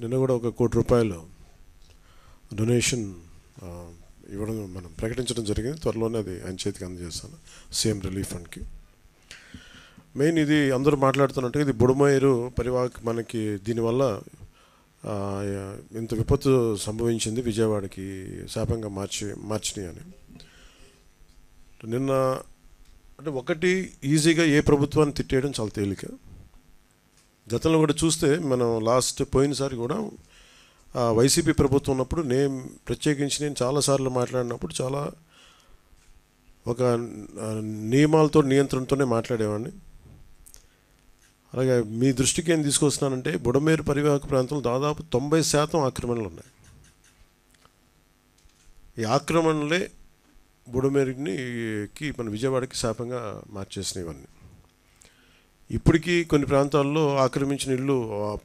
నిన్న కూడా ₹1,00,00,000 డొనేషన్ ఇవ్వడం మనం ప్రకటించడం జరిగింది. త్వరలోనే అది ఆయన చేతికి అందజేస్తాను, సీఎం రిలీఫ్ ఫండ్కి. మెయిన్ ఇది అందరూ మాట్లాడుతున్నట్టు ఇది బుడమేరు పరివాహక మనకి దీనివల్ల ఇంత విపత్తు సంభవించింది, విజయవాడకి శాపంగా మార్చినాయి అని. నిన్న అంటే ఒకటి ఈజీగా ఏ ప్రభుత్వాన్ని తిట్టేయడం చాలా తేలిక. గతంలో కూడా చూస్తే మనం పోయినసారి కూడా వైసీపీ ప్రభుత్వం ఉన్నప్పుడు ప్రత్యేకించి నేను చాలాసార్లు మాట్లాడినప్పుడు చాలా ఒక నియమాలతో నియంత్రణతోనే మాట్లాడేవాడిని. అలాగే మీ దృష్టికి ఏం తీసుకొస్తున్నానంటే బుడమేరు పరివాహక ప్రాంతంలో దాదాపు 90% ఆక్రమణలు ఉన్నాయి. ఈ ఆక్రమణలే బుడమేరుకి మన విజయవాడకి శాపంగా మార్చేసినాయి. ఇవన్నీ ఇప్పటికీ కొన్ని ప్రాంతాల్లో ఆక్రమించిన ఇళ్ళు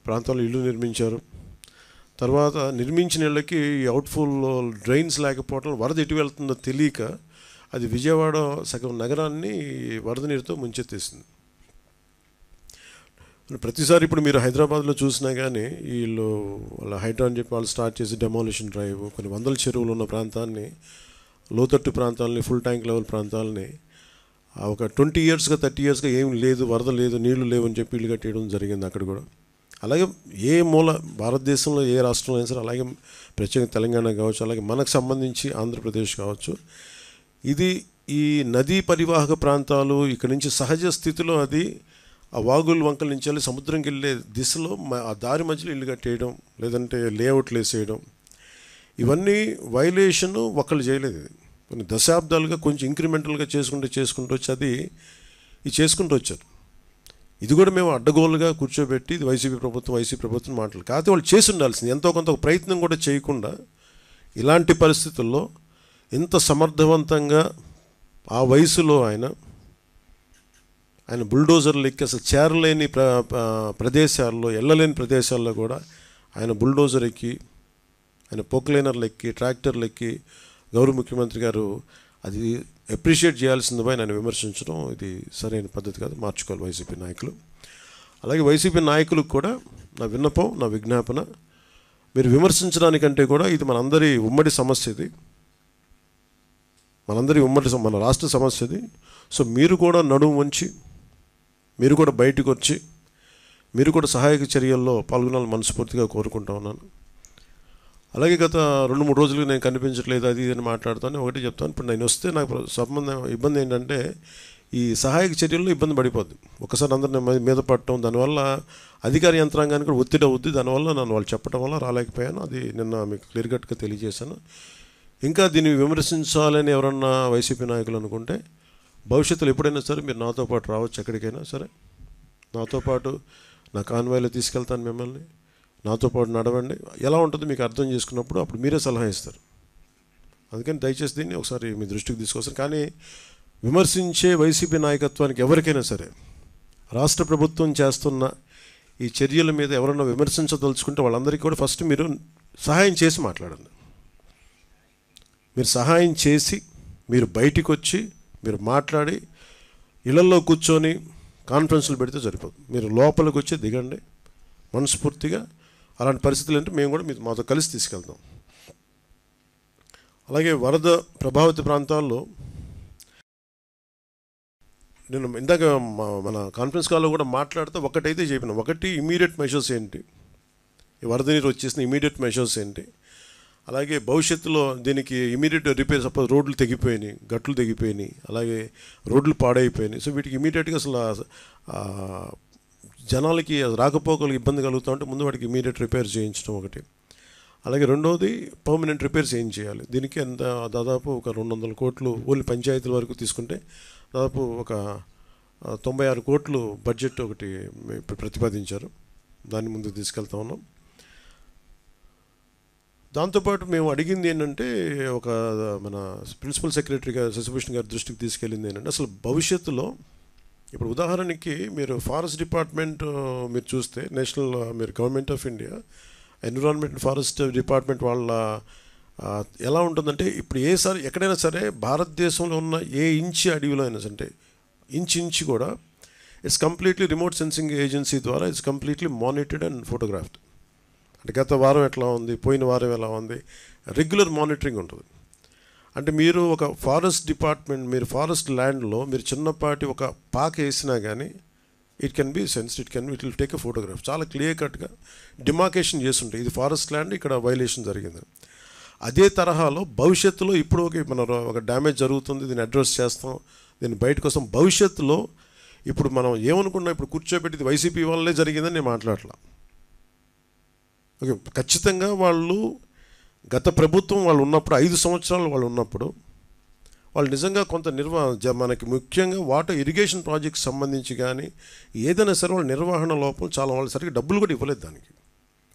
ప్రాంతాల్లో ఇల్లు నిర్మించారు. తర్వాత నిర్మించిన ఇళ్ళకి అవుట్ఫుల్ డ్రైన్స్ లేకపోవడం, వరద ఎటు వెళ్తుందో తెలియక అది విజయవాడ సగం నగరాన్ని వరద నీరుతో ముంచెత్తేసింది. ప్రతిసారి ఇప్పుడు మీరు హైదరాబాద్లో చూసినా కానీ వీళ్ళు వాళ్ళ హైడ్రా అని చెప్పి వాళ్ళు స్టార్ట్ చేసి డెమాలిషన్ డ్రైవ్ కొన్ని వందల చెరువులు ఉన్న ప్రాంతాన్ని, లోతట్టు ప్రాంతాలని, ఫుల్ ట్యాంక్ లెవెల్ ప్రాంతాలని ఒక 20 yearsగా 30 yearsగా ఏం లేదు, వరద లేదు, నీళ్లు లేవు అని చెప్పి ఇల్లు కట్టేయడం జరిగింది అక్కడ కూడా. అలాగే ఏ మూల భారతదేశంలో ఏ రాష్ట్రంలో అయినా సరే, అలాగే ప్రత్యేకంగా తెలంగాణ కావచ్చు, అలాగే మనకు సంబంధించి ఆంధ్రప్రదేశ్ కావచ్చు, ఇది ఈ నదీ పరివాహక ప్రాంతాలు ఇక్కడి నుంచి సహజ స్థితిలో అది ఆ వాగులు వంకల నుంచి వెళ్ళి సముద్రంకి వెళ్ళే దిశలో ఆ దారి మధ్యలో ఇల్లు కట్టేయడం, లేదంటే లేఅవుట్లు వేసేయడం, ఇవన్నీ వైలేషన్ ఒకళ్ళు చేయలేదు. ఇది కొన్ని దశాబ్దాలుగా కొంచెం ఇంక్రిమెంటల్గా చేసుకుంటూ వచ్చి అది చేసుకుంటూ వచ్చారు. ఇది కూడా మేము అడ్డగోలుగా కూర్చోబెట్టి ఇది వైసీపీ ప్రభుత్వం మాటలు కాకపోతే వాళ్ళు చేసి ఉండాల్సింది. ఎంతో కొంత ప్రయత్నం కూడా చేయకుండా ఇలాంటి పరిస్థితుల్లో ఇంత సమర్థవంతంగా ఆ వయసులో ఆయన బుల్డోజర్లు ఎక్కి అసలు చేరలేని ప్రదేశాల్లో, వెళ్ళలేని ప్రదేశాల్లో కూడా ఆయన బుల్డోజర్ ఎక్కి, ఆయన పోక్లైనర్లు ఎక్కి, ట్రాక్టర్లు ఎక్కి గౌరవ ముఖ్యమంత్రి గారు అది అప్రిషియేట్ చేయాల్సింది పోయి ఆయన విమర్శించడం ఇది సరైన పద్ధతి కాదు, మార్చుకోవాలి వైసీపీ నాయకులు. అలాగే వైసీపీ నాయకులకు కూడా నా విన్నపం, నా విజ్ఞాపన, మీరు విమర్శించడానికంటే కూడా ఇది మనందరి ఉమ్మడి సమస్య, ఇది మన రాష్ట్ర సమస్య ఇది. సో మీరు కూడా నడుము వంచి, మీరు కూడా బయటకు వచ్చి, మీరు కూడా సహాయక చర్యల్లో పాల్గొనాలని మనస్ఫూర్తిగా కోరుకుంటా ఉన్నాను. అలాగే గత 2-3 రోజులుగా నేను కనిపించట్లేదు అది ఇది అని మాట్లాడుతాను. ఒకటి చెప్తాను, ఇప్పుడు నేను వస్తే నాకు ఇబ్బంది ఏంటంటే ఈ సహాయక చర్యల్లో ఇబ్బంది పడిపోద్ది. ఒకసారి అందరిని మీద పడటం, దానివల్ల అధికార యంత్రాంగానికి కూడా ఒత్తిడి అవుద్ది. దానివల్ల నన్ను వాళ్ళు చెప్పడం వల్ల రాలేకపోయాను. అది నిన్న మీకు క్లియర్ కట్గా తెలియజేశాను. ఇంకా దీన్ని విమర్శించాలని ఎవరన్నా వైసీపీ నాయకులు అనుకుంటే భవిష్యత్తులో ఎప్పుడైనా సరే మీరు నాతో పాటు రావచ్చు, ఎక్కడికైనా సరే నాతో పాటు నా కాన్వాయ్లో తీసుకెళ్తాను మిమ్మల్ని, నాతో పాటు నడవండి. ఎలా ఉంటుందో మీకు అర్థం చేసుకున్నప్పుడు అప్పుడు మీరే సలహా ఇస్తారు. అందుకని దయచేసి దీన్ని ఒకసారి మీ దృష్టికి తీసుకొస్తాను. కానీ విమర్శించే వైసీపీ నాయకత్వానికి ఎవరికైనా సరే రాష్ట్ర ప్రభుత్వం చేస్తున్న ఈ చర్యల మీద ఎవరన్నా విమర్శించదలుచుకుంటే వాళ్ళందరికీ కూడా ఫస్ట్ మీరు సహాయం చేసి మాట్లాడండి. మీరు సహాయం చేసి మీరు బయటికి వచ్చి మీరు మాట్లాడి ఇళ్లలో కూర్చొని కాన్ఫరెన్స్లు పెడితే సరిపోదు. మీరు లోపలికి వచ్చి దిగండి మనస్ఫూర్తిగా. అలాంటి పరిస్థితులు అంటే మేము కూడా మాతో కలిసి తీసుకెళ్తాం. అలాగే వరద ప్రభావిత ప్రాంతాల్లో నేను ఇందాక మన కాన్ఫరెన్స్ కాల్లో కూడా మాట్లాడితే ఒకటైతే చెప్పిన, ఒకటి ఇమీడియట్ మెషర్స్ ఏంటి, ఈ వరద నీరు వచ్చేసిన ఇమీడియట్ మెషర్స్ ఏంటి, అలాగే భవిష్యత్తులో దీనికి ఇమీడియట్ రిపేర్, సపోజ్ రోడ్లు తెగిపోయినాయి, గట్లు తెగిపోయినాయి, అలాగే రోడ్లు పాడైపోయినాయి. సో వీటికి ఇమీడియట్గా అసలు జనాలకి రాకపోకలకు ఇబ్బంది కలుగుతూ ఉంటే ముందు వాటికి ఇమీడియట్ రిపేర్ చేయించడం ఒకటి. అలాగే రెండవది పర్మనెంట్ రిపేర్స్ ఏం చేయాలి. దీనికి ఎంత దాదాపు ఒక 200 కోట్లు ఓన్లీ పంచాయతీల వరకు తీసుకుంటే దాదాపు ఒక 96 కోట్లు బడ్జెట్ ఒకటి ప్రతిపాదించారు. దాన్ని ముందుకు తీసుకెళ్తా ఉన్నాం. దాంతోపాటు మేము అడిగింది ఏంటంటే ఒక మన ప్రిన్సిపల్ సెక్రటరీ గారు శశిభూషణ్ గారి దృష్టికి తీసుకెళ్ళింది ఏంటంటే అసలు భవిష్యత్తులో ఇప్పుడు ఉదాహరణకి మీరు ఫారెస్ట్ డిపార్ట్మెంట్ మీరు చూస్తే నేషనల్ మీరు government of India environment forest department వాళ్ళ ఎలా ఉంటుందంటే ఇప్పుడు ఎక్కడైనా సరే భారతదేశంలో ఉన్న ఏ ఇంచి అడవిలో అయినా అంటే ఇంచి కూడా it's completely remote sensing agency ద్వారా it's completely monitored and photographed. అంటే గత వారం ఎట్లా ఉంది, పోయిన వారం ఎలా ఉంది, రెగ్యులర్ మానిటరింగ్ ఉంటుంది. అంటే మీరు ఒక ఫారెస్ట్ డిపార్ట్మెంట్, మీరు ఫారెస్ట్ ల్యాండ్లో మీరు చిన్నపాటి ఒక పాక వేసినా కానీ it can be sensed, it will take a photograph. చాలా క్లియర్ కట్గా డిమార్కేషన్ చేస్తుంటాయి, ఇది ఫారెస్ట్ ల్యాండ్, ఇక్కడ వైలేషన్ జరిగింది. అదే తరహాలో భవిష్యత్తులో ఇప్పుడు మన ఒక డ్యామేజ్ జరుగుతుంది, దీన్ని అడ్రస్ చేస్తాం, దీన్ని బయట కోసం భవిష్యత్తులో ఇప్పుడు మనం ఏమనుకున్నాం, ఇప్పుడు కూర్చోబెట్టి వైసీపీ వల్లే జరిగిందని నేను మాట్లాడలా. ఓకే, ఖచ్చితంగా వాళ్ళు గత ప్రభుత్వం వాళ్ళు ఉన్నప్పుడు 5 సంవత్సరాలు వాళ్ళు ఉన్నప్పుడు వాళ్ళు నిజంగా కొంత మనకి ముఖ్యంగా వాటర్ ఇరిగేషన్ ప్రాజెక్ట్స్ సంబంధించి కానీ ఏదైనా సరే వాళ్ళ నిర్వహణ లోపం చాలా, వాళ్ళు సరిగ్గా డబ్బులు కూడా ఇవ్వలేదు. దానికి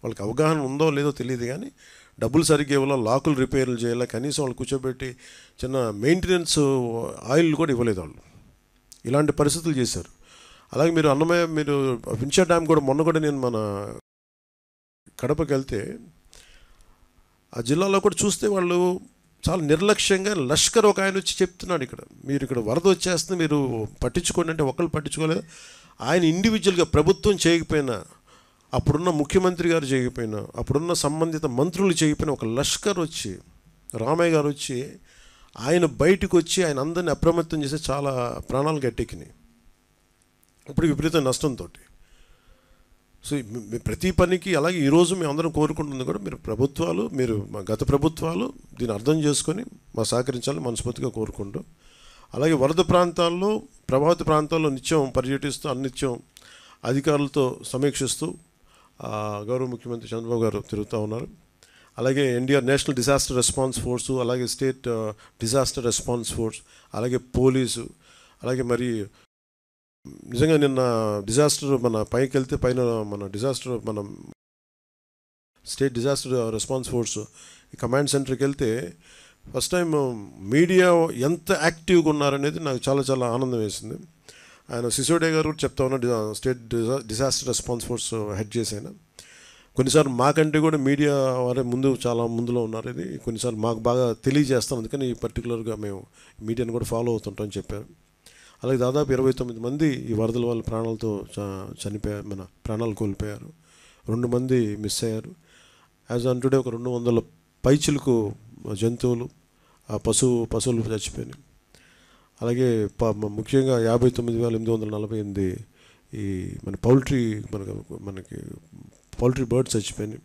వాళ్ళకి అవగాహన ఉందో లేదో తెలియదు కానీ డబ్బులు సరిగ్గా ఇవ్వాలా, లాకులు రిపేర్లు చేయాలా, కనీసం వాళ్ళు కూర్చోబెట్టి చిన్న మెయింటెనెన్స్ ఆయిల్ కూడా ఇవ్వలేదు వాళ్ళు. ఇలాంటి పరిస్థితులు చేశారు. అలాగే మీరు అన్నమయ్య, మీరు వించా డ్యామ్ కూడా మొన్న కూడా నేను మన కడపకి వెళ్తే ఆ జిల్లాలో కూడా చూస్తే వాళ్ళు చాలా నిర్లక్ష్యంగా, లష్కర్ ఒక ఆయన వచ్చి చెప్తున్నాడు, మీరు ఇక్కడ వరద వచ్చేస్తుంది మీరు పట్టించుకోండి అంటే ఒకళ్ళు పట్టించుకోలేదు. ఆయన ఇండివిజువల్గా ప్రభుత్వం చేయకపోయినా, అప్పుడున్న ముఖ్యమంత్రి గారు చేయకపోయినా, అప్పుడున్న సంబంధిత మంత్రులు చేయకపోయినా ఒక లష్కర్ వచ్చి, రామయ్య గారు వచ్చి ఆయన బయటకు వచ్చి ఆయన అందరినీ అప్రమత్తం చేసి చాలా ప్రాణాలు గట్టెక్కినాయి ఇప్పుడు విపరీత నష్టంతో. సో ప్రతి పనికి అలాగే ఈరోజు మేము అందరం కోరుకుంటుంది కూడా మీరు గత ప్రభుత్వాలు దీన్ని అర్థం చేసుకొని మా సహకరించాలని మనస్ఫూర్తిగా కోరుకుంటూ, అలాగే వరద ప్రాంతాల్లో, ప్రభావిత ప్రాంతాల్లో నిత్యం పర్యటిస్తూ అన్నిత్యం అధికారులతో సమీక్షిస్తూ గౌరవ ముఖ్యమంత్రి చంద్రబాబు గారు తిరుగుతూ ఉన్నారు. అలాగే NDR national disaster response force, అలాగే స్టేట్ డిజాస్టర్ రెస్పాన్స్ ఫోర్స్, అలాగే పోలీసు, అలాగే మరి నిజంగా నిన్న డిజాస్టర్ మన పైకి వెళ్తే పైన మన స్టేట్ డిజాస్టర్ రెస్పాన్స్ ఫోర్స్ ఈ కమాండ్ సెంటర్కి వెళ్తే ఫస్ట్ టైం మీడియా ఎంత యాక్టివ్గా ఉన్నారనేది నాకు చాలా చాలా ఆనందం వేసింది. ఆయన సిసోడియా గారు కూడా చెప్తా ఉన్నారు, state disaster response force head చేసిన. కొన్నిసార్లు మాకంటే కూడా మీడియా వారే చాలా ముందులో ఉన్నారు. ఇది కొన్నిసార్లు మాకు బాగా తెలియజేస్తాం, అందుకని పర్టికులర్గా మేము మీడియాని కూడా ఫాలో అవుతుంటామని చెప్పారు. అలాగే దాదాపు 29 మంది ఈ వరదల వల్ల ప్రాణాలతో చనిపోయారు, మన ప్రాణాలు కోల్పోయారు. 2 మంది మిస్ అయ్యారు. యాజ్ ఆన్ టుడే ఒక 200 పైచిలకు జంతువులు, పశువులు చచ్చిపోయినాయి. అలాగే ముఖ్యంగా 59,848 ఈ మన పౌల్ట్రీ బర్డ్స్ చచ్చిపోయినాయి.